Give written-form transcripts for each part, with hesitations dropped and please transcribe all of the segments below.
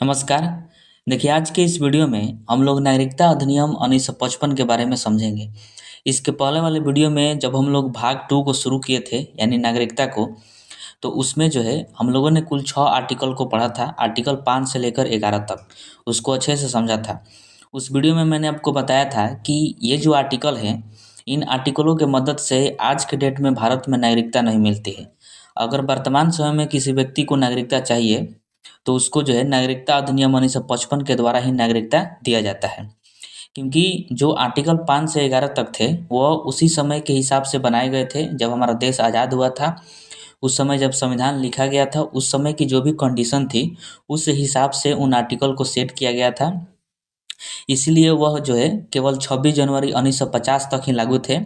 नमस्कार। देखिए, आज के इस वीडियो में हम लोग नागरिकता अधिनियम 1955 के बारे में समझेंगे। इसके पहले वाले वीडियो में जब हम लोग भाग 2 को शुरू किए थे यानी नागरिकता को, तो उसमें जो है हम लोगों ने कुल 6 आर्टिकल को पढ़ा था, आर्टिकल 5 से लेकर 11 तक। उसको अच्छे से समझा था। उस वीडियो में मैंने आपको बताया था कि ये जो आर्टिकल हैं, इन आर्टिकलों के मदद से आज के डेट में भारत में नागरिकता नहीं मिलती है। अगर वर्तमान समय में किसी व्यक्ति को नागरिकता चाहिए तो उसको जो है नागरिकता अधिनियम 1955 के द्वारा ही नागरिकता दिया जाता है। क्योंकि जो आर्टिकल 5 से 11 तक थे वह उसी समय के हिसाब से बनाए गए थे जब हमारा देश आज़ाद हुआ था। उस समय जब संविधान लिखा गया था उस समय की जो भी कंडीशन थी उस हिसाब से उन आर्टिकल को सेट किया गया था। इसलिए वह जो है केवल 26 जनवरी 1950 तक ही लागू थे।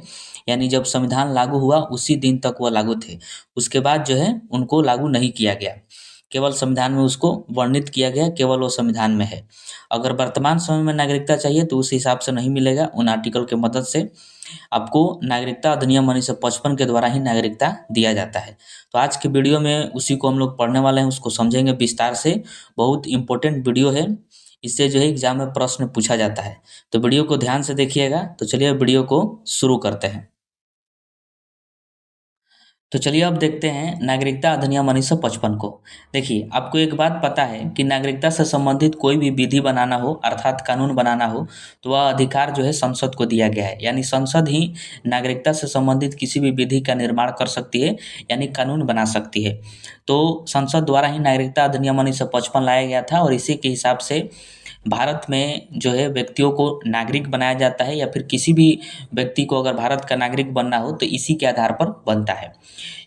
यानी जब संविधान लागू हुआ उसी दिन तक वह लागू थे। उसके बाद जो है उनको लागू नहीं किया गया। केवल संविधान में उसको वर्णित किया गया, केवल वो संविधान में है। अगर वर्तमान समय में नागरिकता चाहिए तो उस हिसाब से नहीं मिलेगा। उन आर्टिकल के मदद से आपको नागरिकता अधिनियम 1955 के द्वारा ही नागरिकता दिया जाता है। तो आज के वीडियो में उसी को हम लोग पढ़ने वाले हैं, उसको समझेंगे विस्तार से। बहुत इंपॉर्टेंट वीडियो है, इससे जो है एग्जाम में प्रश्न पूछा जाता है। तो वीडियो को ध्यान से देखिएगा। तो चलिए वीडियो को शुरू करते हैं। तो चलिए अब देखते हैं नागरिकता अधिनियम 1955 को। देखिए, आपको एक बात पता है कि नागरिकता से संबंधित कोई भी विधि बनाना हो अर्थात कानून बनाना हो तो वह अधिकार जो है संसद को दिया गया है। यानी संसद ही नागरिकता से संबंधित किसी भी विधि का निर्माण कर सकती है, यानी कानून बना सकती है। तो संसद द्वारा ही नागरिकता अधिनियम 1955 लाया गया था और इसी के हिसाब से भारत में जो है व्यक्तियों को नागरिक बनाया जाता है, या फिर किसी भी व्यक्ति को अगर भारत का नागरिक बनना हो तो इसी के आधार पर बनता है।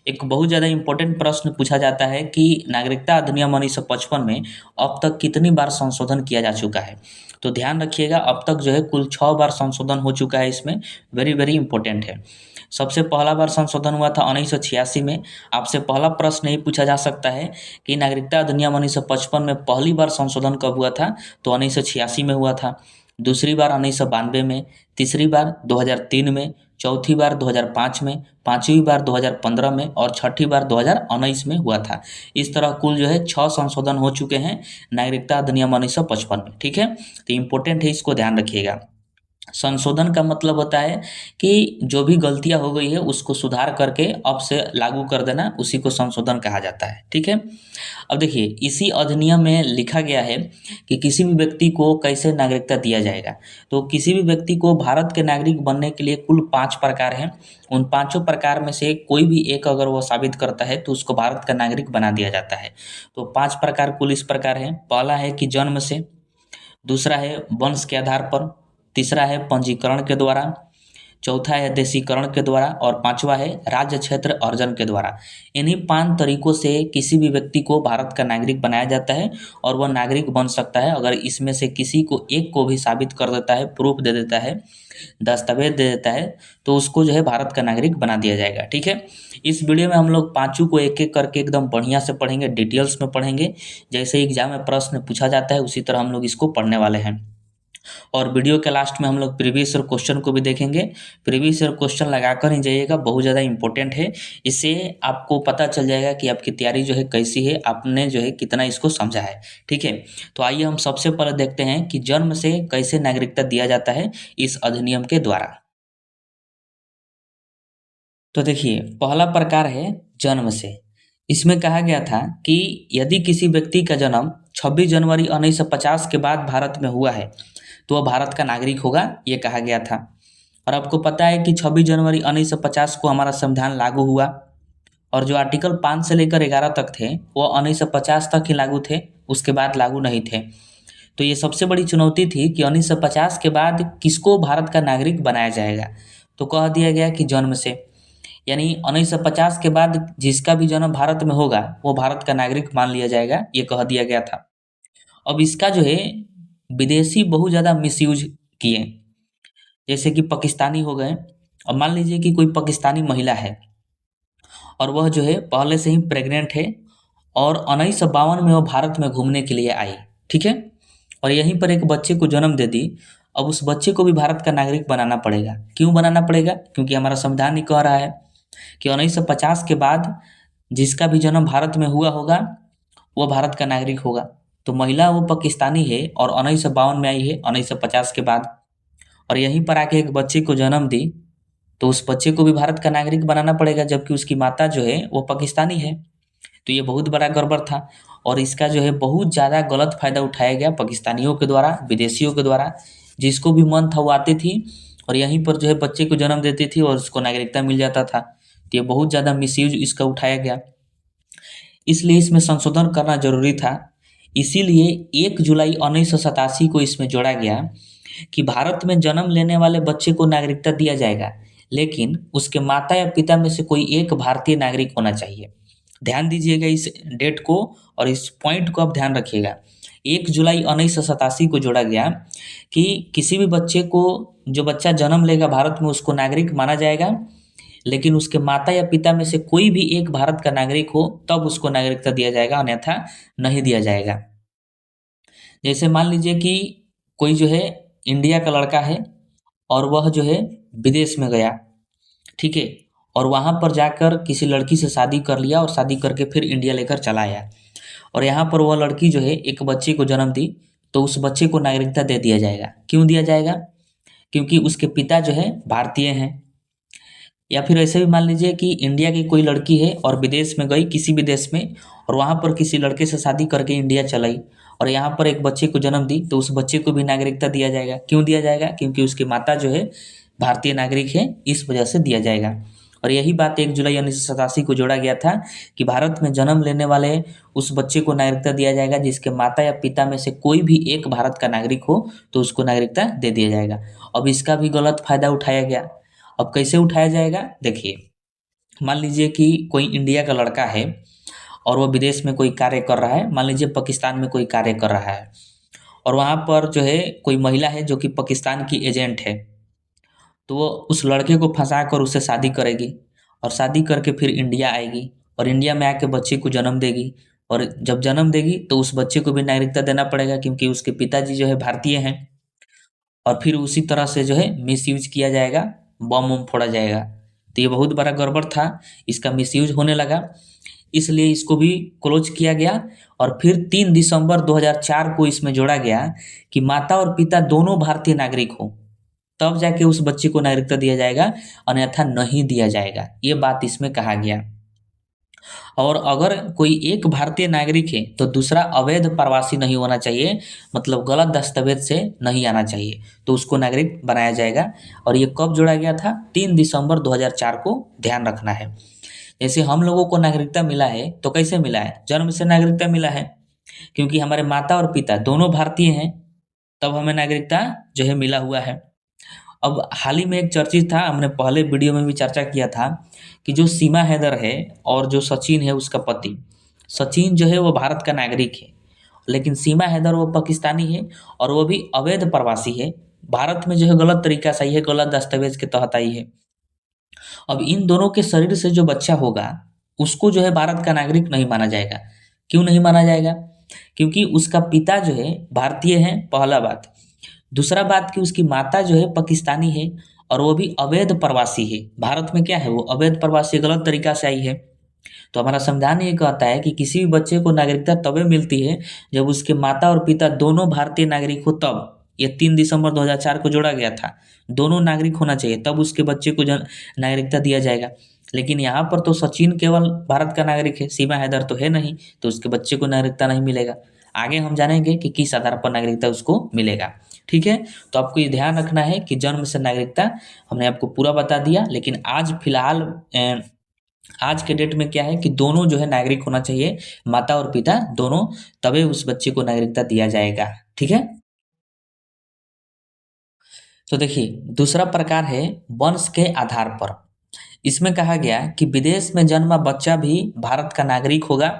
एक बहुत ज़्यादा इम्पोर्टेंट प्रश्न पूछा जाता है कि नागरिकता अधिनियम 1955 में अब तक कितनी बार संशोधन किया जा चुका है। तो ध्यान रखिएगा, अब तक जो है कुल 6 बार संशोधन हो चुका है इसमें। वेरी वेरी इंपॉर्टेंट है। सबसे पहला बार संशोधन हुआ था 1986 में। आपसे पहला प्रश्न यही पूछा जा सकता है कि नागरिकता अधिनियम 1955 में पहली बार संशोधन कब हुआ था, तो 1986 में हुआ था। दूसरी बार 1992 में, तीसरी बार 2003 में, चौथी बार 2005 में, पांचवी बार 2015 में और छठी बार 2019 में हुआ था। इस तरह कुल जो है 6 संशोधन हो चुके हैं नागरिकता अधिनियम 1955 में। ठीक है, तो इम्पोर्टेंट है, इसको ध्यान रखिएगा। संशोधन का मतलब होता है कि जो भी गलतियां हो गई है उसको सुधार करके अब से लागू कर देना, उसी को संशोधन कहा जाता है। ठीक है, अब देखिए इसी अधिनियम में लिखा गया है कि किसी भी व्यक्ति को कैसे नागरिकता दिया जाएगा। तो किसी भी व्यक्ति को भारत के नागरिक बनने के लिए कुल 5 प्रकार हैं। उन पांचों प्रकार में से कोई भी एक अगर वो साबित करता है तो उसको भारत का नागरिक बना दिया जाता है। तो 5 प्रकार कुल इस प्रकार हैं। पहला है कि जन्म से, दूसरा है वंश के आधार पर, तीसरा है पंजीकरण के द्वारा, चौथा है देशीकरण के द्वारा और पांचवा है राज्य क्षेत्र अर्जन के द्वारा। इन्हीं 5 तरीकों से किसी भी व्यक्ति को भारत का नागरिक बनाया जाता है और वह नागरिक बन सकता है। अगर इसमें से किसी को एक को भी साबित कर देता है, प्रूफ दे देता है, दस्तावेज दे देता है, तो उसको जो है भारत का नागरिक बना दिया जाएगा। ठीक है, इस वीडियो में हम लोग पांचों को एक एक करके एकदम बढ़िया से पढ़ेंगे, डिटेल्स में पढ़ेंगे। जैसे एग्जाम में प्रश्न पूछा जाता है उसी तरह हम लोग इसको पढ़ने वाले हैं। और वीडियो के लास्ट में हम लोग प्रीवियस ईयर क्वेश्चन को भी देखेंगे। प्रीवियस ईयर क्वेश्चन लगाकर ही जाइएगा, बहुत ज़्यादा इंपॉर्टेंट है। इससे आपको पता चल जाएगा कि आपकी तैयारी जो है कैसी है, आपने जो है कितना इसको समझा है। ठीक है, तो आइए हम सबसे पहले देखते हैं कि जन्म से कैसे नागरिकता दिया जाता है इस अधिनियम के द्वारा। तो देखिए, पहला प्रकार है जन्म से। इसमें कहा गया था कि यदि किसी व्यक्ति का जन्म 26 जनवरी 1950 के बाद भारत में हुआ है तो वह भारत का नागरिक होगा, ये कहा गया था। और आपको पता है कि 26 जनवरी 1950 को हमारा संविधान लागू हुआ और जो आर्टिकल 5 से लेकर 11 तक थे वो 1950 तक ही लागू थे, उसके बाद लागू नहीं थे। तो ये सबसे बड़ी चुनौती थी कि 1950 के बाद किसको भारत का नागरिक बनाया जाएगा। तो कह दिया गया कि जन्म से, यानी 1950 के बाद जिसका भी जन्म भारत में होगा वो भारत का नागरिक मान लिया जाएगा, ये कह दिया गया था। अब इसका जो है विदेशी बहुत ज़्यादा मिसयूज किए, जैसे कि पाकिस्तानी हो गए। अब मान लीजिए कि कोई पाकिस्तानी महिला है और वह जो है पहले से ही प्रेग्नेंट है और 1952 में वह भारत में घूमने के लिए आई। ठीक है, और यहीं पर एक बच्चे को जन्म दे दी। अब उस बच्चे को भी भारत का नागरिक बनाना पड़ेगा। क्यों बनाना पड़ेगा? क्योंकि हमारा संविधान ही कह रहा है कि 1950 के बाद जिसका भी जन्म भारत में हुआ होगा वह भारत का नागरिक होगा। तो महिला वो पाकिस्तानी है और 1952 में आई है, 1950 के बाद, और यहीं पर आके एक बच्चे को जन्म दी, तो उस बच्चे को भी भारत का नागरिक बनाना पड़ेगा, जबकि उसकी माता जो है वो पाकिस्तानी है। तो ये बहुत बड़ा गड़बड़ था, और इसका जो है बहुत ज़्यादा गलत फ़ायदा उठाया गया पाकिस्तानियों के द्वारा, विदेशियों के द्वारा। जिसको भी मन था वो आती थी और यहीं पर जो है बच्चे को जन्म देती थी और उसको नागरिकता मिल जाता था। तो ये बहुत ज़्यादा मिसयूज इसका उठाया गया, इसलिए इसमें संशोधन करना जरूरी था। इसीलिए 1 जुलाई 1987 को इसमें जोड़ा गया कि भारत में जन्म लेने वाले बच्चे को नागरिकता दिया जाएगा, लेकिन उसके माता या पिता में से कोई एक भारतीय नागरिक होना चाहिए। ध्यान दीजिएगा इस डेट को, और इस पॉइंट को आप ध्यान रखिएगा। 1 जुलाई 1987 को जोड़ा गया कि किसी भी बच्चे को, जो बच्चा जन्म लेगा भारत में, उसको नागरिक माना जाएगा, लेकिन उसके माता या पिता में से कोई भी एक भारत का नागरिक हो तब उसको नागरिकता दिया जाएगा, अन्यथा नहीं दिया जाएगा। जैसे मान लीजिए कि कोई जो है इंडिया का लड़का है और वह जो है विदेश में गया, ठीक है, और वहाँ पर जाकर किसी लड़की से शादी कर लिया और शादी करके फिर इंडिया लेकर चला आया, और यहाँ पर वह लड़की जो है एक बच्चे को जन्म दी, तो उस बच्चे को नागरिकता दे दिया जाएगा। क्यों दिया जाएगा? क्योंकि उसके पिता जो है भारतीय हैं। या फिर ऐसे भी मान लीजिए कि इंडिया की कोई लड़की है और विदेश में गई, किसी भी देश में, और वहाँ पर किसी लड़के से शादी करके इंडिया चलाई और यहाँ पर एक बच्चे को जन्म दी, तो उस बच्चे को भी नागरिकता दिया जाएगा। क्यों दिया जाएगा? क्योंकि उसकी माता जो है भारतीय नागरिक है, इस वजह से दिया जाएगा। और यही बात 1 जुलाई 1987 को जोड़ा गया था कि भारत में जन्म लेने वाले उस बच्चे को नागरिकता दिया जाएगा जिसके माता या पिता में से कोई भी एक भारत का नागरिक हो, तो उसको नागरिकता दे दिया जाएगा। अब इसका भी गलत फायदा उठाया गया। अब कैसे उठाया जाएगा? देखिए, मान लीजिए कि कोई इंडिया का लड़का है और वो विदेश में कोई कार्य कर रहा है, मान लीजिए पाकिस्तान में कोई कार्य कर रहा है, और वहाँ पर जो है कोई महिला है जो कि पाकिस्तान की एजेंट है, तो वो उस लड़के को फंसा कर उससे शादी करेगी और शादी करके फिर इंडिया आएगी और इंडिया में आके बच्चे को जन्म देगी, और जब जन्म देगी तो उस बच्चे को भी नागरिकता देना पड़ेगा क्योंकि उसके पिताजी जो है भारतीय हैं। और फिर उसी तरह से जो है मिसयूज किया जाएगा, बम वम फोड़ा जाएगा। तो ये बहुत बड़ा गड़बड़ था, इसका मिसयूज होने लगा, इसलिए इसको भी क्लोज किया गया। और फिर 3 दिसंबर 2004 को इसमें जोड़ा गया कि माता और पिता दोनों भारतीय नागरिक हो, तब जाके उस बच्चे को नागरिकता दिया जाएगा, अन्यथा नहीं दिया जाएगा। ये बात इसमें कहा गया। और अगर कोई एक भारतीय नागरिक है तो दूसरा अवैध प्रवासी नहीं होना चाहिए, मतलब गलत दस्तावेज से नहीं आना चाहिए, तो उसको नागरिक बनाया जाएगा। और ये कब जोड़ा गया था? 3 दिसंबर 2004 को, ध्यान रखना है। जैसे हम लोगों को नागरिकता मिला है तो कैसे मिला है? जन्म से नागरिकता मिला है, क्योंकि हमारे माता और पिता दोनों भारतीय हैं, तब हमें नागरिकता जो है मिला हुआ है। अब हाल ही में एक चर्चित था, हमने पहले वीडियो में भी चर्चा किया था कि जो सीमा हैदर है और जो सचिन है उसका पति, सचिन जो है वो भारत का नागरिक है, लेकिन सीमा हैदर वो पाकिस्तानी है और वो भी अवैध प्रवासी है, भारत में जो है गलत तरीका से आई है, गलत दस्तावेज के तहत आई है। अब इन दोनों के शरीर से जो बच्चा होगा उसको जो है भारत का नागरिक नहीं माना जाएगा। क्यों नहीं माना जाएगा? क्योंकि उसका पिता जो है भारतीय है, पहला बात। दूसरा बात कि उसकी माता जो है पाकिस्तानी है और वो भी अवैध प्रवासी है। भारत में क्या है, वो अवैध प्रवासी, गलत तरीका से आई है। तो हमारा संविधान ये कहता है कि किसी भी बच्चे को नागरिकता तभी मिलती है जब उसके माता और पिता दोनों भारतीय नागरिक हो, तब। ये 3 दिसंबर 2004 को जोड़ा गया था, दोनों नागरिक होना चाहिए तब उसके बच्चे को नागरिकता दिया जाएगा। लेकिन यहाँ पर तो सचिन केवल भारत का नागरिक है, सीमा हैदर तो है नहीं, तो उसके बच्चे को नागरिकता नहीं मिलेगा। आगे हम जानेंगे कि किस आधार पर नागरिकता उसको मिलेगा। ठीक है, तो आपको ये ध्यान रखना है कि जन्म से नागरिकता हमने आपको पूरा बता दिया, लेकिन आज फिलहाल आज के डेट में क्या है कि दोनों जो है नागरिक होना चाहिए, माता और पिता दोनों, तभी उस बच्चे को नागरिकता दिया जाएगा। ठीक है, तो देखिए दूसरा प्रकार है वंश के आधार पर। इसमें कहा गया कि विदेश में जन्मा बच्चा भी भारत का नागरिक होगा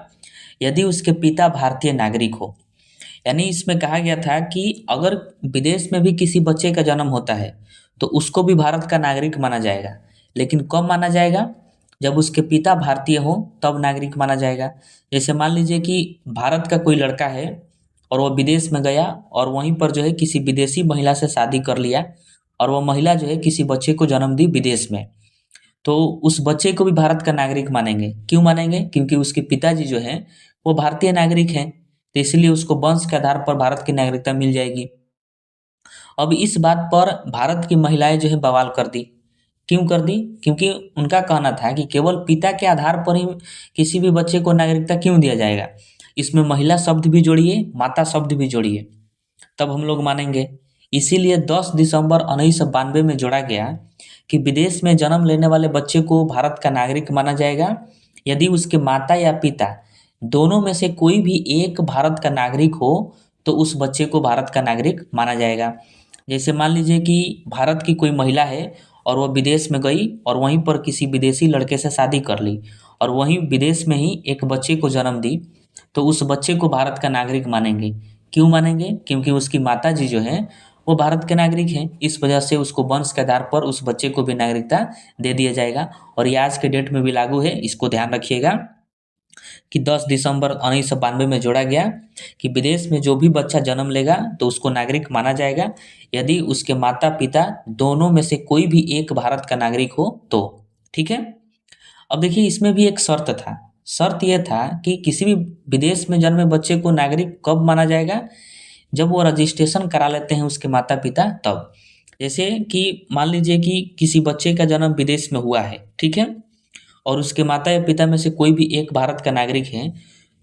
यदि उसके पिता भारतीय नागरिक हो। यानी इसमें कहा गया था कि अगर विदेश में भी किसी बच्चे का जन्म होता है तो उसको भी भारत का नागरिक माना जाएगा, लेकिन कब माना जाएगा? जब उसके पिता भारतीय हो तब नागरिक माना जाएगा। जैसे मान लीजिए कि भारत का कोई लड़का है और वो विदेश में गया और वहीं पर जो है किसी विदेशी महिला से शादी कर लिया और वो महिला जो है किसी बच्चे को जन्म दी विदेश में, तो उस बच्चे को भी भारत का नागरिक मानेंगे। क्यों मानेंगे? क्योंकि उसके पिताजी जो हैं वो भारतीय नागरिक हैं। तो इसलिए उसको वंश के आधार पर भारत की नागरिकता मिल जाएगी। अब इस बात पर भारत की महिलाएं जो है बवाल कर दी। क्यों कर दी? क्योंकि उनका कहना था कि केवल पिता के आधार पर ही किसी भी बच्चे को नागरिकता क्यों दिया जाएगा, इसमें महिला शब्द भी जोड़िए, माता शब्द भी जोड़िए, तब हम लोग मानेंगे। इसीलिए 10 दिसंबर 1992 में जोड़ा गया कि विदेश में जन्म लेने वाले बच्चे को भारत का नागरिक माना जाएगा यदि उसके माता या पिता दोनों में से कोई भी एक भारत का नागरिक हो, तो उस बच्चे को भारत का नागरिक माना जाएगा। जैसे मान लीजिए कि भारत की कोई महिला है और वह विदेश में गई और वहीं पर किसी विदेशी लड़के से शादी कर ली और वहीं विदेश में ही एक बच्चे को जन्म दी, तो उस बच्चे को भारत का नागरिक मानेंगे। क्यों मानेंगे? क्योंकि उसकी माताजी जो है वो भारत के नागरिक हैं। इस वजह से उसको वंश के आधार पर उस बच्चे को भी नागरिकता दे दिया जाएगा और ये आज के डेट में भी लागू है। इसको ध्यान रखिएगा कि 10 दिसंबर 1992 में जोड़ा गया कि विदेश में जो भी बच्चा जन्म लेगा तो उसको नागरिक माना जाएगा यदि उसके माता पिता दोनों में से कोई भी एक भारत का नागरिक हो तो। ठीक है। अब देखिए इसमें भी एक शर्त था। शर्त यह था कि किसी भी विदेश में जन्मे बच्चे को नागरिक कब माना जाएगा? जब वो रजिस्ट्रेशन करा लेते हैं उसके माता पिता तब। जैसे कि मान लीजिए कि किसी बच्चे का जन्म विदेश में हुआ है, ठीक है, और उसके माता या पिता में से कोई भी एक भारत का नागरिक है,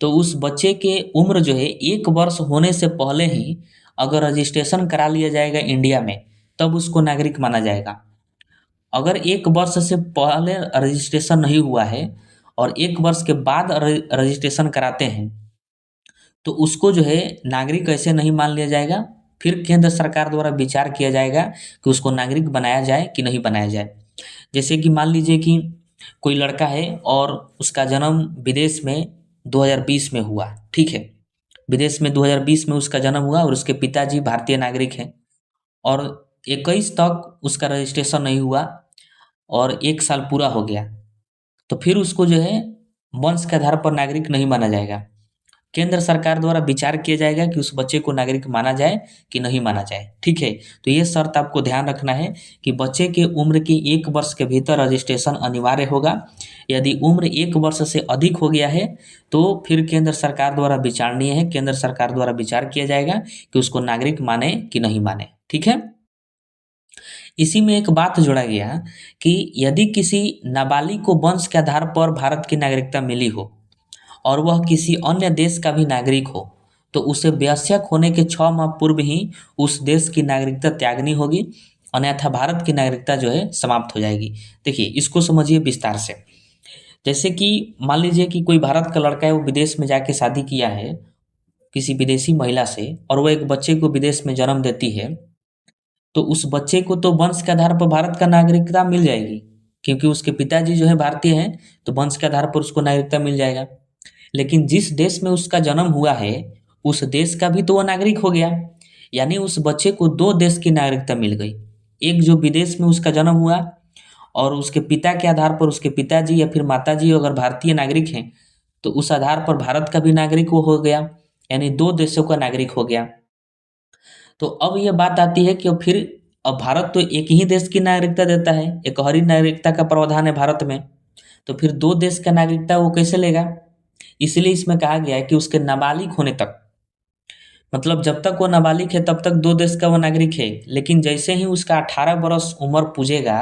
तो उस बच्चे के उम्र जो है 1 वर्ष होने से पहले ही अगर रजिस्ट्रेशन करा लिया जाएगा इंडिया में, तब उसको नागरिक माना जाएगा। अगर 1 वर्ष से पहले रजिस्ट्रेशन नहीं हुआ है और 1 वर्ष के बाद रजिस्ट्रेशन कराते हैं, तो उसको जो है नागरिक ऐसे नहीं मान लिया जाएगा। फिर केंद्र सरकार द्वारा विचार किया जाएगा कि उसको नागरिक बनाया जाए कि नहीं बनाया जाए। जैसे कि मान लीजिए कि कोई लड़का है और उसका जन्म विदेश में 2020 में हुआ, ठीक है। विदेश में 2020 में उसका जन्म हुआ और उसके पिताजी भारतीय नागरिक हैं और 21 तक उसका रजिस्ट्रेशन नहीं हुआ और 1 साल पूरा हो गया, तो फिर उसको जो है वंश के आधार पर नागरिक नहीं माना जाएगा। केंद्र सरकार द्वारा विचार किया जाएगा कि उस बच्चे को नागरिक माना जाए कि नहीं माना जाए, ठीक है। तो ये शर्त आपको ध्यान रखना है कि बच्चे के उम्र के 1 वर्ष के भीतर रजिस्ट्रेशन अनिवार्य होगा। यदि उम्र 1 वर्ष से अधिक हो गया है तो फिर केंद्र सरकार द्वारा विचारणीय है, केंद्र सरकार द्वारा विचार किया जाएगा कि उसको नागरिक माने कि नहीं माने, ठीक है। इसी में एक बात जोड़ा गया कि यदि किसी नाबालिग को वंश के आधार पर भारत की नागरिकता मिली हो और वह किसी अन्य देश का भी नागरिक हो, तो उसे वयस्क होने के 6 माह पूर्व ही उस देश की नागरिकता त्यागनी होगी, अन्यथा भारत की नागरिकता जो है समाप्त हो जाएगी। देखिए इसको समझिए विस्तार से। जैसे कि मान लीजिए कि कोई भारत का लड़का है, वो विदेश में जाके शादी किया है किसी विदेशी महिला से और वो एक बच्चे को विदेश में जन्म देती है, तो उस बच्चे को तो वंश के आधार पर भारत का नागरिकता मिल जाएगी क्योंकि उसके पिताजी जो है भारतीय हैं, तो वंश के आधार पर उसको नागरिकता मिल जाएगा। लेकिन जिस देश में उसका जन्म हुआ है उस देश का भी तो वो नागरिक हो गया, यानी उस बच्चे को 2 देश की नागरिकता मिल गई। एक जो विदेश में उसका जन्म हुआ और उसके पिता के आधार पर उसके पिताजी या फिर माताजी अगर भारतीय नागरिक हैं, तो उस आधार पर भारत का भी नागरिक वो हो गया, यानी 2 देशों का नागरिक हो गया। तो अब ये बात आती है कि फिर अब भारत तो एक ही देश की नागरिकता देता है, एकहरी नागरिकता का प्रावधान है भारत में, तो फिर 2 देश का नागरिकता वो कैसे लेगा? इसलिए इसमें कहा गया है कि उसके नाबालिग होने तक, मतलब जब तक वो नाबालिग है तब तक 2 देश का वो नागरिक है, लेकिन जैसे ही उसका 18 वर्ष उम्र पूजेगा,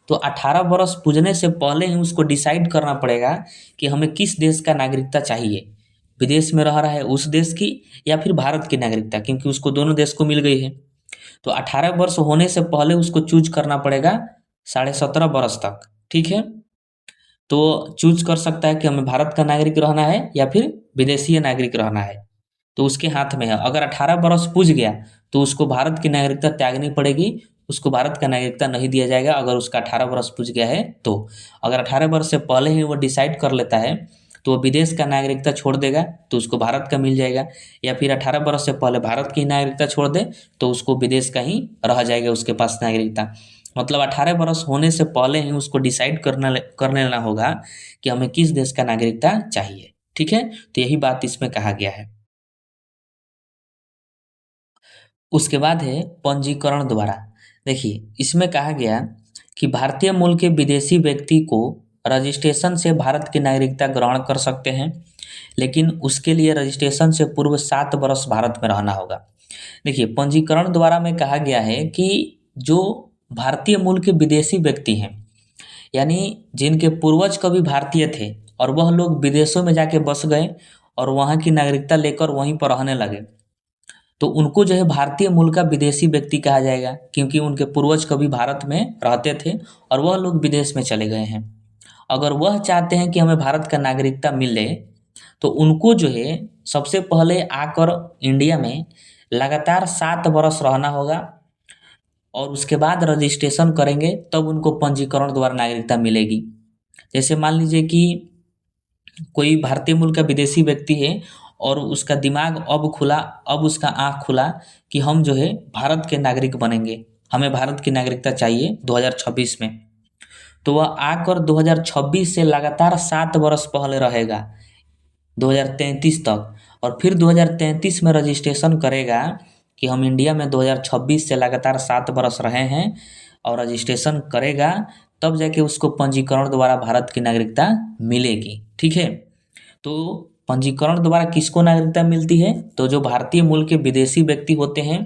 तो 18 वर्ष पूजने से पहले ही उसको डिसाइड करना पड़ेगा कि हमें किस देश का नागरिकता चाहिए, विदेश में रह रहा है उस देश की या फिर भारत की नागरिकता, क्योंकि उसको दोनों देश को मिल गई है। तो 18 वर्ष होने से पहले उसको चूज करना पड़ेगा 17.5 वर्ष तक, ठीक है। तो चूज कर सकता है कि हमें भारत का नागरिक रहना है या फिर विदेशी नागरिक रहना है, तो उसके हाथ में है। अगर 18 वर्ष पूज गया तो उसको भारत की नागरिकता त्यागनी पड़ेगी, उसको भारत का नागरिकता नहीं दिया जाएगा अगर उसका 18 वर्ष पूज गया है तो। अगर 18 वर्ष से पहले ही वो डिसाइड कर लेता है तो वो विदेश का नागरिकता छोड़ देगा तो उसको भारत का मिल जाएगा, या फिर 18 वर्ष से पहले भारत की नागरिकता छोड़ दे तो उसको विदेश का ही रह जाएगा उसके पास नागरिकता। मतलब 18 वर्ष होने से पहले ही उसको डिसाइड करने लेना होगा कि हमें किस देश का नागरिकता चाहिए, ठीक है। तो यही बात इसमें कहा गया है। उसके बाद है पंजीकरण द्वारा। देखिए इसमें कहा गया कि भारतीय मूल के विदेशी व्यक्ति को रजिस्ट्रेशन से भारत की नागरिकता ग्रहण कर सकते हैं लेकिन उसके लिए रजिस्ट्रेशन से पूर्व 7 वर्ष भारत में रहना होगा। देखिए, पंजीकरण द्वारा में कहा गया है कि जो भारतीय मूल के विदेशी व्यक्ति हैं, यानी जिनके पूर्वज कभी भारतीय थे और वह लोग विदेशों में जाके बस गए और वहाँ की नागरिकता लेकर वहीं पर रहने लगे, तो उनको जो है भारतीय मूल का विदेशी व्यक्ति कहा जाएगा, क्योंकि उनके पूर्वज कभी भारत में रहते थे और वह लोग विदेश में चले गए हैं। अगर वह चाहते हैं कि हमें भारत का नागरिकता मिले, तो उनको जो है सबसे पहले आकर इंडिया में लगातार 7 वर्ष रहना होगा और उसके बाद रजिस्ट्रेशन करेंगे, तब उनको पंजीकरण द्वारा नागरिकता मिलेगी। जैसे मान लीजिए कि कोई भारतीय मूल का विदेशी व्यक्ति है और उसका दिमाग अब खुला, अब उसका आँख खुला कि हम जो है भारत के नागरिक बनेंगे, हमें भारत की नागरिकता चाहिए 2026 में। तो वह आकर 2026 से लगातार 7 वर्ष पहले रहेगा 2033 तक, और फिर 2033 में रजिस्ट्रेशन करेगा कि हम इंडिया में 2026 से लगातार 7 वर्ष रहे हैं, और रजिस्ट्रेशन करेगा, तब जाके उसको पंजीकरण द्वारा भारत की नागरिकता मिलेगी। ठीक है, तो पंजीकरण द्वारा किसको नागरिकता मिलती है? तो जो भारतीय मूल के विदेशी व्यक्ति होते हैं,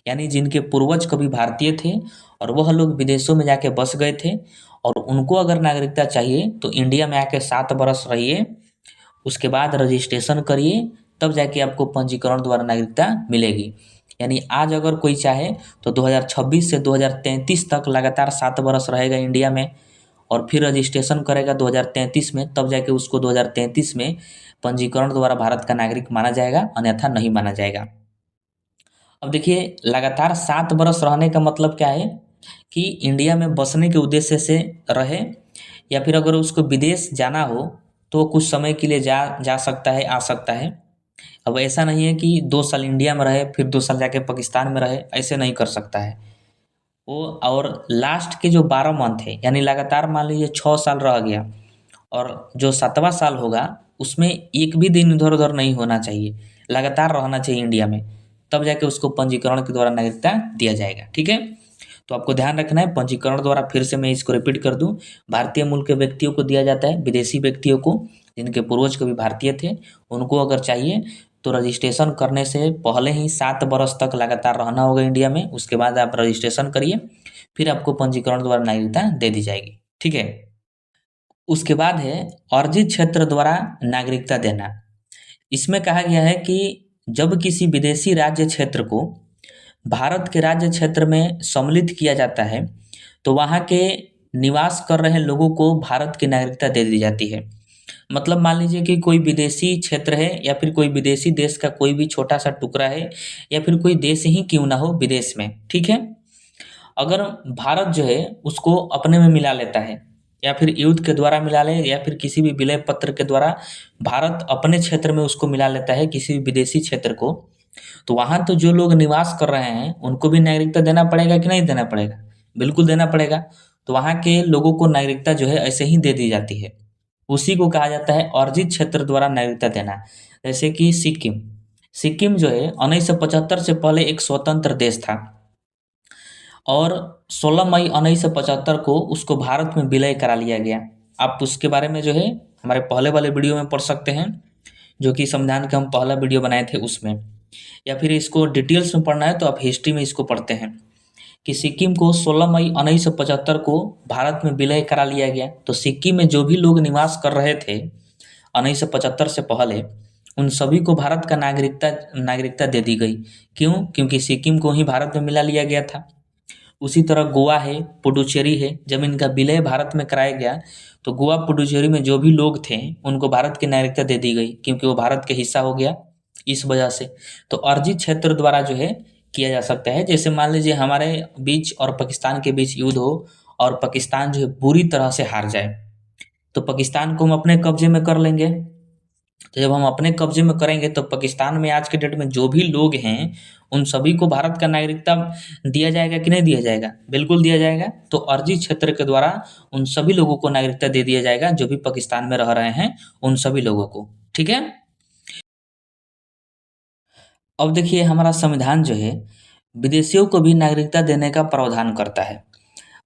यानी जिनके पूर्वज कभी भारतीय थे और वह लोग विदेशों में जाके बस गए थे, और उनको अगर नागरिकता चाहिए तो इंडिया में आके 7 वर्ष रहिए, उसके बाद रजिस्ट्रेशन करिए, तब जाके आपको पंजीकरण द्वारा नागरिकता मिलेगी। यानी आज अगर कोई चाहे तो 2026 से 2033 तक लगातार 7 वर्ष रहेगा इंडिया में, और फिर रजिस्ट्रेशन करेगा 2033 में, तब जाके उसको 2033 में पंजीकरण द्वारा भारत का नागरिक माना जाएगा, अन्यथा नहीं माना जाएगा। अब देखिए, लगातार 7 वर्ष रहने का मतलब क्या है कि इंडिया में बसने के उद्देश्य से रहे, या फिर अगर उसको विदेश जाना हो तो कुछ समय के लिए जा सकता है, आ सकता है। अब ऐसा नहीं है कि 2 साल इंडिया में रहे फिर 2 साल जाके पाकिस्तान में रहे, ऐसे नहीं कर सकता है वो। और लास्ट के जो 12 मंथ है, यानी लगातार मान लीजिए 6 साल रह गया, और जो 7वां साल होगा उसमें एक भी दिन इधर उधर नहीं होना चाहिए, लगातार रहना चाहिए इंडिया में, तब जाके उसको पंजीकरण के द्वारा नागरिकता दिया जाएगा। ठीक है, तो आपको ध्यान रखना है, पंजीकरण द्वारा, फिर से मैं इसको रिपीट कर दूं, भारतीय मूल के व्यक्तियों को दिया जाता है, विदेशी व्यक्तियों को जिनके पूर्वज कभी भारतीय थे उनको अगर चाहिए तो रजिस्ट्रेशन करने से पहले ही 7 वर्ष तक लगातार रहना होगा इंडिया में, उसके बाद आप रजिस्ट्रेशन करिए, फिर आपको पंजीकरण द्वारा नागरिकता दे दी जाएगी। ठीक है, उसके बाद है अर्जित क्षेत्र द्वारा नागरिकता देना। इसमें कहा गया है कि जब किसी विदेशी राज्य क्षेत्र को भारत के राज्य क्षेत्र में सम्मिलित किया जाता है, तो वहाँ के निवास कर रहे लोगों को भारत की नागरिकता दे दी जाती है। मतलब मान लीजिए कि कोई विदेशी क्षेत्र है, या फिर कोई विदेशी देश का कोई भी छोटा सा टुकड़ा है, या फिर कोई देश ही क्यों ना हो विदेश में, ठीक है, अगर भारत जो है उसको अपने में मिला लेता है, या फिर युद्ध के द्वारा मिला ले, या फिर किसी भी विलय पत्र के द्वारा भारत अपने क्षेत्र में उसको मिला लेता है किसी भी विदेशी क्षेत्र को, तो वहाँ तो जो लोग निवास कर रहे हैं उनको भी नागरिकता देना पड़ेगा कि नहीं देना पड़ेगा? बिल्कुल देना पड़ेगा। तो वहाँ के लोगों को नागरिकता जो है ऐसे ही दे दी जाती है, उसी को कहा जाता है अर्जित क्षेत्र द्वारा नागरिकता देना। जैसे कि सिक्किम, सिक्किम जो है 1975 से पहले एक स्वतंत्र देश था, और 16 मई 1975 को उसको भारत में विलय करा लिया गया। आप उसके बारे में जो है हमारे पहले वाले वीडियो में पढ़ सकते हैं, जो कि संविधान का हम पहला वीडियो बनाए थे उसमें, या फिर इसको डिटेल्स में पढ़ना है तो आप हिस्ट्री में इसको पढ़ते हैं कि सिक्किम को 16 मई 1975 को भारत में विलय करा लिया गया। तो सिक्किम में जो भी लोग निवास कर रहे थे 1975 से पहले, उन सभी को भारत का नागरिकता दे दी गई। क्यों? क्योंकि सिक्किम को ही भारत में मिला लिया गया था। उसी तरह गोवा है, पुडुचेरी है, जब इनका विलय भारत में कराया गया तो गोवा पुडुचेरी में जो भी लोग थे उनको भारत की नागरिकता दे दी गई, क्योंकि वो भारत के हिस्सा हो गया इस वजह से। तो अर्जित क्षेत्र द्वारा जो है किया जा सकता है। जैसे मान लीजिए हमारे बीच और पाकिस्तान के बीच युद्ध हो और पाकिस्तान जो है बुरी तरह से हार जाए, तो पाकिस्तान को हम अपने कब्जे में कर लेंगे। तो जब हम अपने कब्जे में करेंगे तो पाकिस्तान में आज के डेट में जो भी लोग हैं उन सभी को भारत का नागरिकता दिया जाएगा कि नहीं दिया जाएगा? बिल्कुल दिया जाएगा। तो अर्जित क्षेत्र के द्वारा उन सभी लोगों को नागरिकता दे दिया जाएगा जो भी पाकिस्तान में रह रहे हैं, उन सभी लोगों को। ठीक है, अब देखिए हमारा संविधान जो है विदेशियों को भी नागरिकता देने का प्रावधान करता है,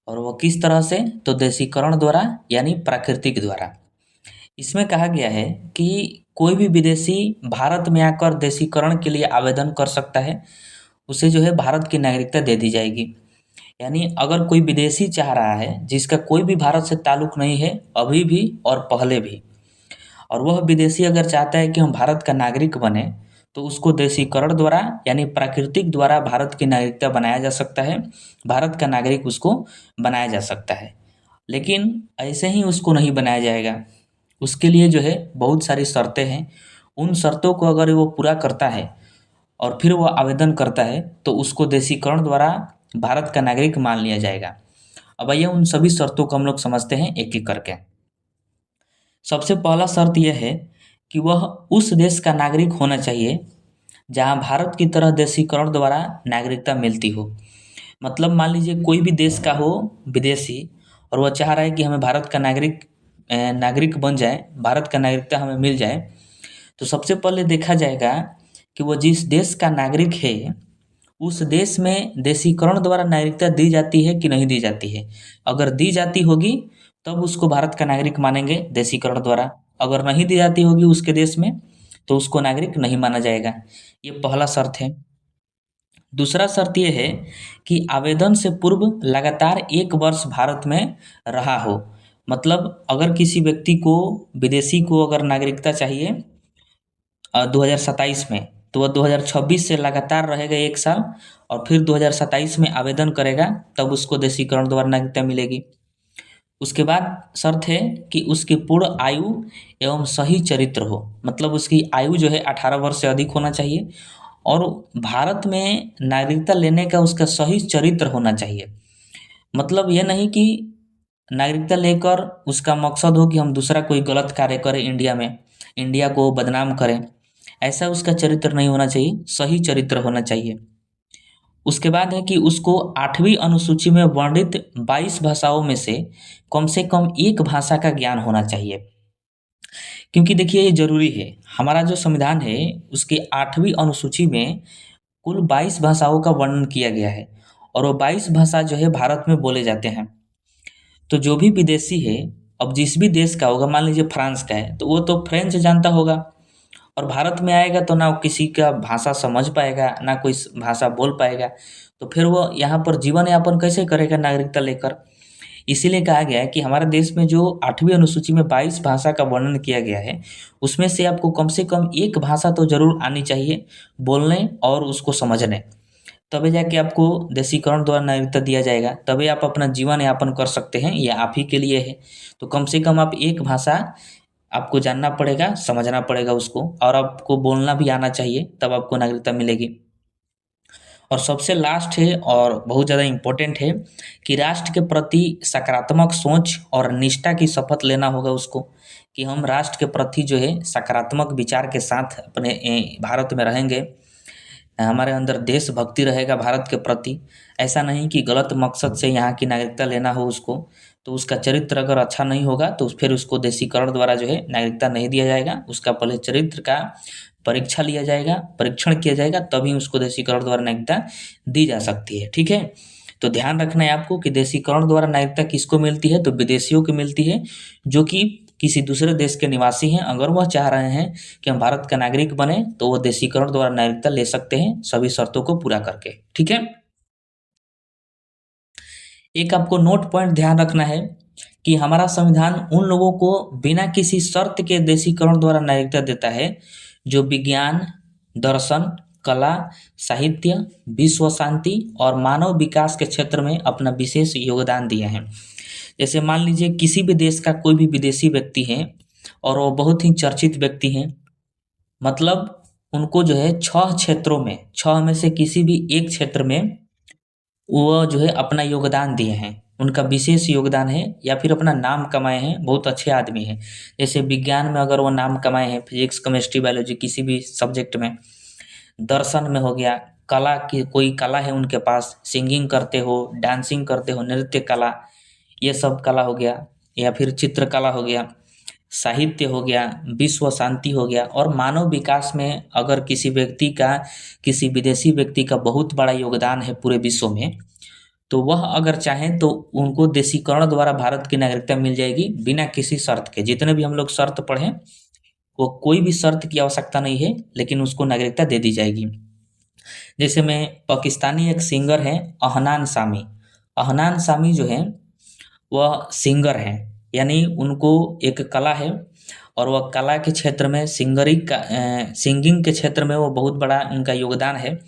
और वो किस तरह से? तो देशीकरण द्वारा, यानी प्राकृतिक द्वारा। इसमें कहा गया है कि कोई भी विदेशी भारत में आकर देशीकरण के लिए आवेदन कर सकता है, उसे जो है भारत की नागरिकता दे दी जाएगी। यानी अगर कोई विदेशी चाह रहा है जिसका कोई भी भारत से ताल्लुक नहीं है अभी भी और पहले भी, और वह विदेशी अगर चाहता है कि हम भारत का नागरिक बने, तो उसको देशीकरण द्वारा यानी प्राकृतिक द्वारा भारत की नागरिकता बनाया जा सकता है, भारत का नागरिक उसको बनाया जा सकता है। लेकिन ऐसे ही उसको नहीं बनाया जाएगा, उसके लिए जो है बहुत सारी शर्तें हैं। उन शर्तों को अगर वो पूरा करता है और फिर वो आवेदन करता है तो उसको देशीकरण द्वारा भारत का नागरिक मान लिया जाएगा। अब आइए उन सभी शर्तों को हम लोग समझते हैं एक एक करके। सबसे पहला शर्त यह है कि वह उस देश का नागरिक होना चाहिए जहाँ भारत की तरह देशीकरण द्वारा नागरिकता मिलती हो। मतलब मान लीजिए कोई भी देश का हो विदेशी और वह चाह रहा है कि हमें भारत का नागरिक बन जाए, भारत का नागरिकता हमें मिल जाए, तो सबसे पहले देखा जाएगा कि वो जिस देश का नागरिक है उस देश में देशीकरण द्वारा नागरिकता दी जाती है कि नहीं दी जाती है। अगर दी जाती होगी तब उसको भारत का नागरिक मानेंगे देशीकरण द्वारा, अगर नहीं दी जाती होगी उसके देश में तो उसको नागरिक नहीं माना जाएगा। ये पहला शर्त है। दूसरा शर्त ये है कि आवेदन से पूर्व लगातार 1 वर्ष भारत में रहा हो। मतलब अगर किसी व्यक्ति को, विदेशी को अगर नागरिकता चाहिए 2027 में, तो वह 2026 से लगातार रहेगा 1 साल और फिर 2027 में आवेदन करेगा, तब उसको देशीकरण द्वारा नागरिकता मिलेगी। उसके बाद शर्त है कि उसकी पूर्ण आयु एवं सही चरित्र हो। मतलब उसकी आयु जो है 18 वर्ष से अधिक होना चाहिए और भारत में नागरिकता लेने का उसका सही चरित्र होना चाहिए। मतलब ये नहीं कि नागरिकता लेकर उसका मकसद हो कि हम दूसरा कोई गलत कार्य करें इंडिया में, इंडिया को बदनाम करें, ऐसा उसका चरित्र नहीं होना चाहिए, सही चरित्र होना चाहिए। उसके बाद है कि उसको 8वीं अनुसूची में वर्णित 22 भाषाओं में से कम एक भाषा का ज्ञान होना चाहिए। क्योंकि देखिए ये ज़रूरी है, हमारा जो संविधान है उसकी 8वीं अनुसूची में कुल 22 भाषाओं का वर्णन किया गया है और वो 22 भाषा जो है भारत में बोले जाते हैं। तो जो भी विदेशी है, अब जिस भी देश का होगा, मान लीजिए फ्रांस का है तो वो तो फ्रेंच जानता होगा और भारत में आएगा तो ना वो किसी का भाषा समझ पाएगा ना कोई भाषा बोल पाएगा, तो फिर वो यहाँ पर जीवन यापन कैसे करेगा नागरिकता लेकर। इसीलिए कहा गया है कि हमारे देश में जो 8वीं अनुसूची में 22 भाषा का वर्णन किया गया है उसमें से आपको कम से कम एक भाषा तो जरूर आनी चाहिए बोलने और उसको समझने, तभी जाके आपको देशीकरण द्वारा नागरिकता दिया जाएगा, तभी आप अपना जीवन यापन कर सकते हैं, ये आप ही के लिए है। तो कम से कम आप एक भाषा आपको जानना पड़ेगा, समझना पड़ेगा उसको, और आपको बोलना भी आना चाहिए, तब आपको नागरिकता मिलेगी। और सबसे लास्ट है और बहुत ज़्यादा इम्पोर्टेंट है कि राष्ट्र के प्रति सकारात्मक सोच और निष्ठा की शपथ लेना होगा उसको, कि हम राष्ट्र के प्रति जो है सकारात्मक विचार के साथ अपने भारत में रहेंगे, हमारे अंदर देशभक्ति रहेगा भारत के प्रति। ऐसा नहीं कि गलत मकसद से यहाँ की नागरिकता लेना हो उसको, तो उसका चरित्र अगर अच्छा नहीं होगा तो फिर उसको देशीकरण द्वारा जो है नागरिकता नहीं दिया जाएगा। उसका पहले चरित्र का परीक्षा लिया जाएगा, परीक्षण किया जाएगा, तभी उसको देशीकरण द्वारा नागरिकता दी जा सकती है। ठीक है, तो ध्यान रखना है आपको कि देशीकरण द्वारा नागरिकता किसको मिलती है, तो विदेशियों को मिलती है जो कि किसी दूसरे देश के निवासी हैं। अगर वह चाह रहे हैं कि हम भारत का नागरिक बने तो वो देशीकरण द्वारा नागरिकता ले सकते हैं सभी शर्तों को पूरा करके। ठीक है, एक आपको नोट पॉइंट ध्यान रखना है कि हमारा संविधान उन लोगों को बिना किसी शर्त के देशीकरण द्वारा नागरिकता देता है जो विज्ञान, दर्शन, कला, साहित्य, विश्व शांति और मानव विकास के क्षेत्र में अपना विशेष योगदान दिए हैं। जैसे मान लीजिए किसी भी देश का कोई भी विदेशी व्यक्ति है और वो बहुत ही चर्चित व्यक्ति हैं, मतलब उनको जो है 6 क्षेत्रों में, 6 में से किसी भी एक क्षेत्र में वो जो है अपना योगदान दिए हैं, उनका विशेष योगदान है, या फिर अपना नाम कमाए हैं, बहुत अच्छे आदमी हैं। जैसे विज्ञान में अगर वो नाम कमाए हैं, फिजिक्स, केमिस्ट्री, बायोलॉजी किसी भी सब्जेक्ट में, दर्शन में हो गया, कला की कोई कला है उनके पास, सिंगिंग करते हो, डांसिंग करते हो, नृत्य कला, ये सब कला हो गया, या फिर चित्रकला हो गया, साहित्य हो गया, विश्व शांति हो गया, और मानव विकास में अगर किसी व्यक्ति का, किसी विदेशी व्यक्ति का बहुत बड़ा योगदान है पूरे विश्व में, तो वह अगर चाहें तो उनको देशीकरण द्वारा भारत की नागरिकता मिल जाएगी बिना किसी शर्त के। जितने भी हम लोग शर्त पढ़ें वो कोई भी शर्त की आवश्यकता नहीं है, लेकिन उसको नागरिकता दे दी जाएगी। जैसे में पाकिस्तानी एक सिंगर हैं अहनान सामी। अहनान सामी जो हैं वह सिंगर हैं, यानी उनको एक कला है और वह कला के क्षेत्र में सिंगिंग के क्षेत्र में वो बहुत बड़ा उनका योगदान है।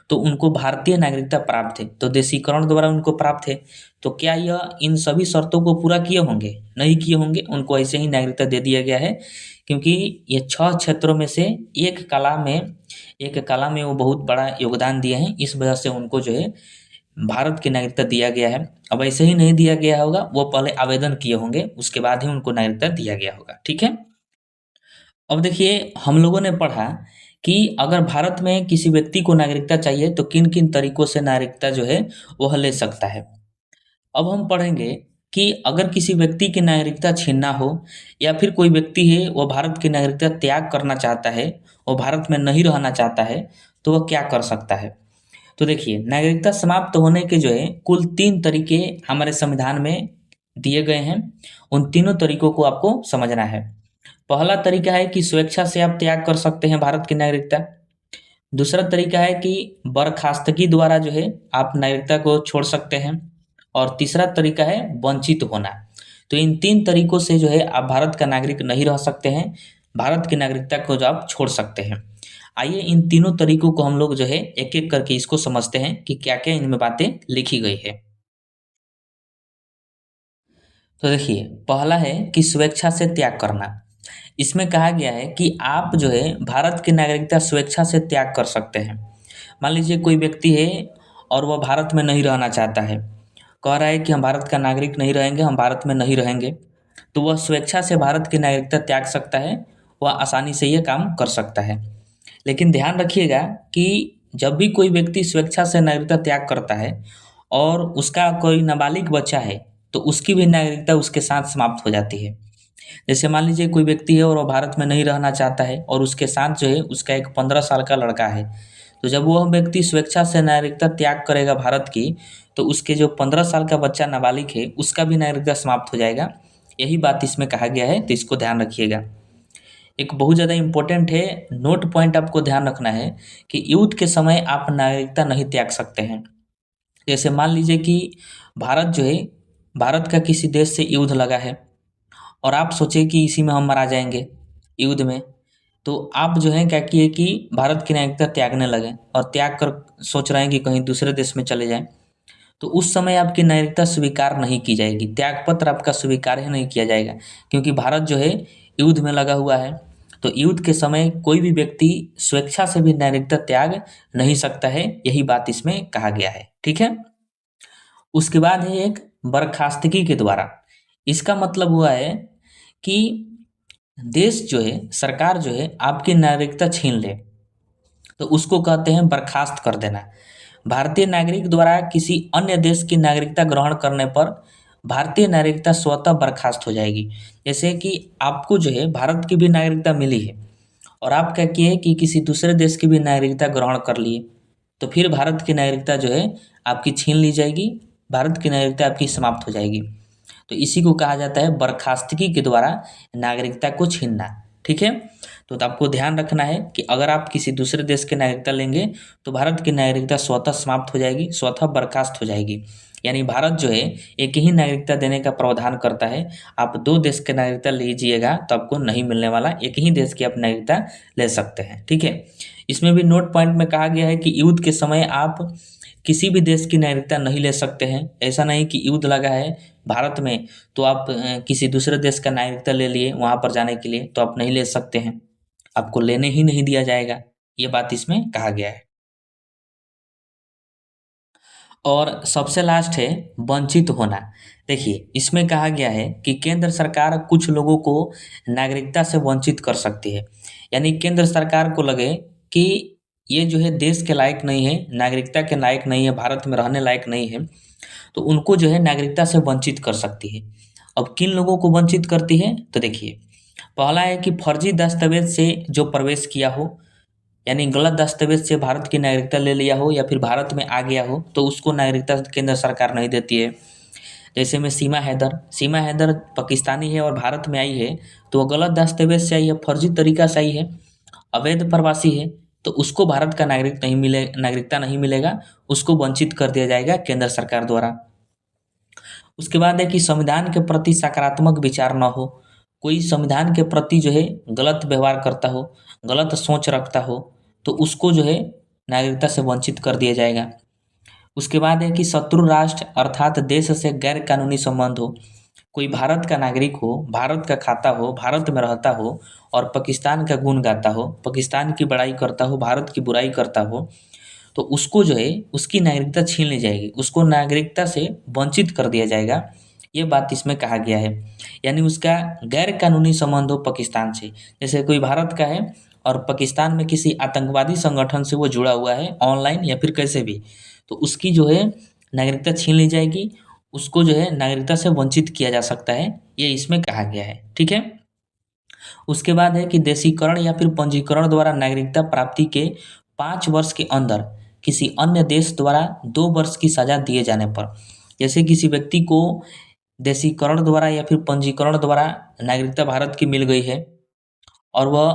तो उनको भारतीय नागरिकता प्राप्त है, तो देशीकरण द्वारा उनको प्राप्त है। तो क्या यह इन सभी शर्तों को पूरा किए होंगे? नहीं किए होंगे, उनको ऐसे ही नागरिकता दे दिया गया है, क्योंकि ये 6 क्षेत्रों में से एक कला में वो बहुत बड़ा योगदान दिए हैं, इस वजह से उनको जो है भारत की नागरिकता दिया गया है। अब ऐसे ही नहीं दिया गया होगा, वो पहले आवेदन किए होंगे, उसके बाद ही उनको नागरिकता दिया गया होगा। ठीक है। अब देखिए, हम लोगों ने पढ़ा कि अगर भारत में किसी व्यक्ति को नागरिकता चाहिए तो किन किन तरीकों से नागरिकता जो है वह ले सकता है। अब हम पढ़ेंगे कि अगर किसी व्यक्ति की नागरिकता छीनना हो या फिर कोई व्यक्ति है वो भारत की नागरिकता त्याग करना चाहता है, वो भारत में नहीं रहना चाहता है, तो वह क्या कर सकता है। तो देखिए, नागरिकता समाप्त होने के जो है कुल 3 तरीके हमारे संविधान में दिए गए हैं। उन तीनों तरीकों को आपको समझना है। पहला तरीका है कि स्वेच्छा से आप त्याग कर सकते हैं भारत की नागरिकता। दूसरा तरीका है कि बर्खास्तगी द्वारा जो है आप नागरिकता को छोड़ सकते हैं। और तीसरा तरीका है वंचित होना। तो इन 3 तरीकों से जो है आप भारत का नागरिक नहीं रह सकते हैं, भारत की नागरिकता को जो आप छोड़ सकते हैं। आइए इन तीनों तरीकों को हम लोग जो है एक-एक करके इसको समझते हैं कि क्या-क्या इनमें बातें लिखी गई है। तो देखिए, पहला है कि स्वेच्छा से त्याग करना। इसमें कहा गया है कि आप जो है भारत की नागरिकता स्वेच्छा से त्याग कर सकते हैं। मान लीजिए कोई व्यक्ति है और वह भारत में नहीं रहना चाहता है, कह रहा है कि हम भारत का नागरिक नहीं रहेंगे, हम भारत में नहीं रहेंगे, तो वह स्वेच्छा से भारत की नागरिकता त्याग सकता है, वह आसानी से ये काम कर सकता है। लेकिन ध्यान रखिएगा कि जब भी कोई व्यक्ति स्वेच्छा से नागरिकता त्याग करता है और उसका कोई नाबालिग बच्चा है, तो उसकी भी नागरिकता उसके साथ समाप्त हो जाती है। जैसे मान लीजिए कोई व्यक्ति है और वो भारत में नहीं रहना चाहता है और उसके साथ जो है उसका एक 15 साल का लड़का है, तो जब वह व्यक्ति स्वेच्छा से नागरिकता त्याग करेगा भारत की, तो उसके जो 15 साल का बच्चा नाबालिग है उसका भी नागरिकता समाप्त हो जाएगा। यही बात इसमें कहा गया है, तो इसको ध्यान रखिएगा। एक बहुत ज़्यादा इम्पोर्टेंट है, नोट पॉइंट आपको ध्यान रखना है कि युद्ध के समय आप नागरिकता नहीं त्याग सकते हैं। जैसे मान लीजिए कि भारत जो है, भारत का किसी देश से युद्ध लगा है और आप सोचे कि इसी में हम मारा जाएंगे युद्ध में, तो आप जो है क्या किए कि भारत की नागरिकता त्यागने लगे और त्याग कर सोच रहे हैं कि कहीं दूसरे देश में चले जाएं, तो उस समय आपकी नागरिकता स्वीकार नहीं की जाएगी, त्यागपत्र आपका स्वीकार ही नहीं किया जाएगा, क्योंकि भारत जो है युद्ध में लगा हुआ है। तो युद्ध के समय कोई भी व्यक्ति स्वेच्छा से भी नागरिकता त्याग नहीं सकता है, यही बात इसमें कहा गया है। ठीक है। उसके बाद है एक बर्खास्तगी के द्वारा। इसका मतलब हुआ है कि देश जो है, सरकार जो है आपकी नागरिकता छीन ले, तो उसको कहते हैं बर्खास्त कर देना। भारतीय नागरिक द्वारा किसी अन्य देश की नागरिकता ग्रहण करने पर भारतीय नागरिकता स्वतः बर्खास्त हो जाएगी। जैसे कि आपको जो है भारत की भी नागरिकता मिली है और आप क्या किए कि किसी दूसरे देश की भी नागरिकता ग्रहण कर लिए, तो फिर भारत की नागरिकता जो है आपकी छीन ली जाएगी, भारत की नागरिकता आपकी समाप्त हो जाएगी। तो इसी को कहा जाता है बर्खास्तगी के द्वारा नागरिकता को छीनना। ठीक है। तो आपको ध्यान रखना है कि अगर आप किसी दूसरे देश की नागरिकता लेंगे तो भारत की नागरिकता स्वतः समाप्त हो जाएगी, स्वतः बर्खास्त हो जाएगी। यानी भारत जो है एक ही नागरिकता देने का प्रावधान करता है। आप 2 देश की नागरिकता लीजिएगा तो आपको नहीं मिलने वाला, एक ही देश की आप नागरिकता ले सकते हैं। ठीक है। इसमें भी नोट पॉइंट में कहा गया है कि युद्ध के समय आप किसी भी देश की नागरिकता नहीं ले सकते हैं। ऐसा नहीं कि युद्ध लगा है भारत में तो आप किसी दूसरे देश का नागरिकता ले लिए वहाँ पर जाने के लिए, तो आप नहीं ले सकते हैं, आपको लेने ही नहीं दिया जाएगा। ये बात इसमें कहा गया है। और सबसे लास्ट है वंचित होना। देखिए, इसमें कहा गया है कि केंद्र सरकार कुछ लोगों को नागरिकता से वंचित कर सकती है। यानी केंद्र सरकार को लगे कि ये जो है देश के लायक नहीं है, नागरिकता के लायक नहीं है, भारत में रहने लायक नहीं है, तो उनको जो है नागरिकता से वंचित कर सकती है। अब किन लोगों को वंचित करती है, तो देखिए, पहला है कि फर्जी दस्तावेज से जो प्रवेश किया हो, यानी गलत दस्तावेज से भारत की नागरिकता ले लिया हो या फिर भारत में आ गया हो, तो उसको नागरिकता केंद्र सरकार नहीं देती है। जैसे में सीमा हैदर पाकिस्तानी है और भारत में आई है, तो वो गलत दस्तावेज से आई है, फर्जी तरीका से आई है, अवैध प्रवासी है, तो उसको भारत का नागरिकता नहीं मिलेगा, उसको वंचित कर दिया जाएगा केंद्र सरकार द्वारा। उसके बाद है कि संविधान के प्रति सकारात्मक विचार न हो, कोई संविधान के प्रति जो है गलत व्यवहार करता हो, गलत सोच रखता हो, तो उसको जो है नागरिकता से वंचित कर दिया जाएगा। उसके बाद है कि शत्रु राष्ट्र अर्थात देश से गैर कानूनी संबंध हो, कोई भारत का नागरिक हो, भारत का खाता हो, भारत में रहता हो और पाकिस्तान का गुण गाता हो, पाकिस्तान की बड़ाई करता हो, भारत की बुराई करता हो, तो उसको जो है उसकी नागरिकता छीन ली जाएगी, उसको नागरिकता से वंचित कर दिया जाएगा। ये बात इसमें कहा गया है। यानी उसका गैर कानूनी संबंध हो पाकिस्तान से, जैसे कोई भारत का है और पाकिस्तान में किसी आतंकवादी संगठन से वो जुड़ा हुआ है ऑनलाइन या फिर कैसे भी, तो उसकी जो है नागरिकता छीन ली जाएगी, उसको जो है नागरिकता से वंचित किया जा सकता है, ये इसमें कहा गया है। ठीक है। उसके बाद है कि देशीकरण या फिर पंजीकरण द्वारा नागरिकता प्राप्ति के 5 वर्ष के अंदर किसी अन्य देश द्वारा 2 वर्ष की सजा दिए जाने पर, जैसे किसी व्यक्ति को देशीकरण द्वारा या फिर पंजीकरण द्वारा नागरिकता भारत की मिल गई है और वह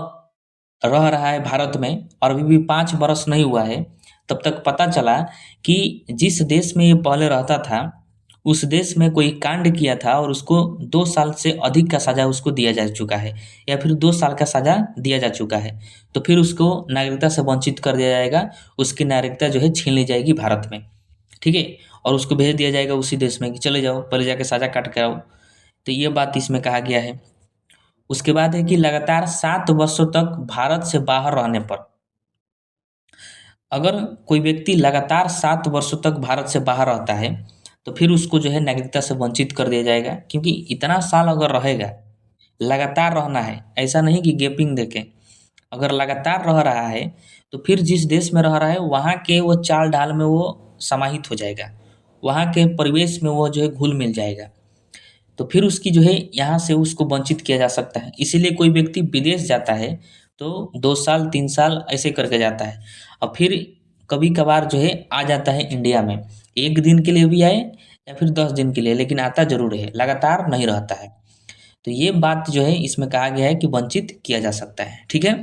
रह रहा है भारत में और अभी भी 5 वर्ष नहीं हुआ है, तब तक पता चला कि जिस देश में ये पहले रहता था उस देश में कोई कांड किया था और उसको 2 साल से अधिक का सजा उसको दिया जा चुका है या फिर 2 साल का सजा दिया जा चुका है, तो फिर उसको नागरिकता से वंचित कर दिया जाएगा, उसकी नागरिकता जो है छीन ली जाएगी भारत में। ठीक है। और उसको भेज दिया जाएगा उसी देश में कि चले जाओ पहले जाके सजा काट के आओ। तो ये बात इसमें कहा गया है। उसके बाद है कि लगातार 7 वर्षों तक भारत से बाहर रहने पर, अगर कोई व्यक्ति लगातार 7 वर्षों तक भारत से बाहर रहता है तो फिर उसको जो है नागरिकता से वंचित कर दिया जाएगा, क्योंकि इतना साल अगर रहेगा, लगातार रहना है, ऐसा नहीं कि गैपिंग देके, अगर लगातार रह रहा है तो फिर जिस देश में रह रहा है वहाँ के वो चाल ढाल में वो समाहित हो जाएगा, वहाँ के परिवेश में वो जो है घुल मिल जाएगा, तो फिर उसकी जो है यहाँ से उसको वंचित किया जा सकता है। इसीलिए कोई व्यक्ति विदेश जाता है तो 2 साल 3 साल ऐसे करके जाता है और फिर कभी कभार जो है आ जाता है इंडिया में, 1 दिन के लिए भी आए या फिर 10 दिन के लिए, लेकिन आता जरूर है, लगातार नहीं रहता है। तो ये बात जो है इसमें कहा गया है कि वंचित किया जा सकता है। ठीक है।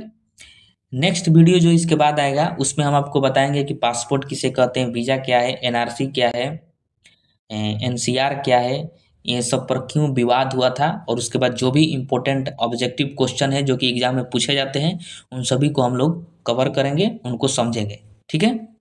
नेक्स्ट वीडियो जो इसके बाद आएगा उसमें हम आपको बताएंगे कि पासपोर्ट किसे कहते हैं, वीज़ा क्या है, एनआरसी क्या है, एनसीआर क्या है, ये सब पर क्यों विवाद हुआ था, और उसके बाद जो भी इम्पोर्टेंट ऑब्जेक्टिव क्वेश्चन है जो कि एग्जाम में पूछे जाते हैं उन सभी को हम लोग कवर करेंगे, उनको समझेंगे। ठीक है।